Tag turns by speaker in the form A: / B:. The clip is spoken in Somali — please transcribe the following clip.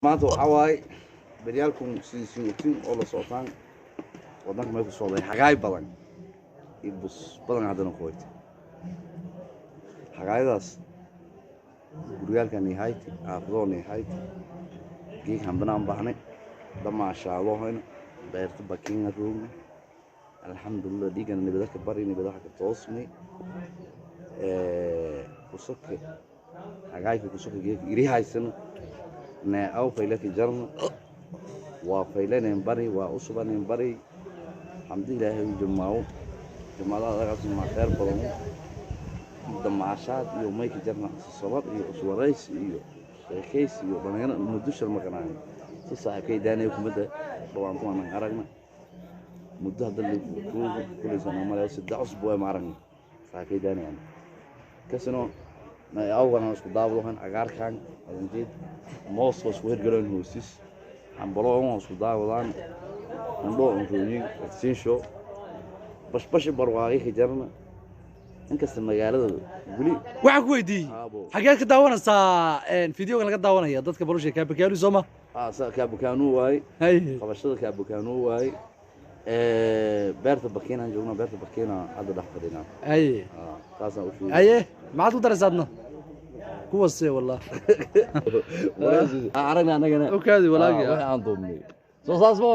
A: maanta waxaa waaye beryaalkun siisiin oo la socotaan waddanka may ku socday xagaay badan iyo bus badan haddana ku wayta xagaayadaas guryaalkan yahayti xaafadoon yahayti geeg hambanaan bahnay damaashaadohayna beerta bakiinga roogna alxamdulilah dhiigana nibadaka bari nibadaha ka toosnay kusoke xagaayka kusoke geeg iri haysana أو فيلات جرنا وفيلان بري وأصبان بري الحمد لله جمعوا جمعوا هذا مع خير بلون دم عشات يوميك جرنا الصبر يوسوريس كيس يوبنا مدوش المكان صح كي داني وكمده طبعا طبعا عرقنا مده هذا اللي كل سنة ما يصير 6 أسبوع ما عرقنا فكي داني يعني كسنو أول أنا أسكت دابلوهن أجار كان أنتي موس وهير جلون هوسيس عم بروهم أسكت دابلوهن عندهم فيني أكسين شو بس برواقي خجرنا إنك استمجال قولي
B: waxaan ku weydiiyey xageed ka daawanaysaa fiidiyoga laga daawanaya dadka barusha ka bakaanu Soomaa
A: كابوكانو واي قبشة كابوكانو واي beerta bakiina aan joogno beerta bakiina hadda dhax fadhina taasaan u fiirin
B: maxaad ku daraysaadna kuwaas wallah
A: aragna anagana
B: okaadi walaagi
A: aan doomnay soo saasbo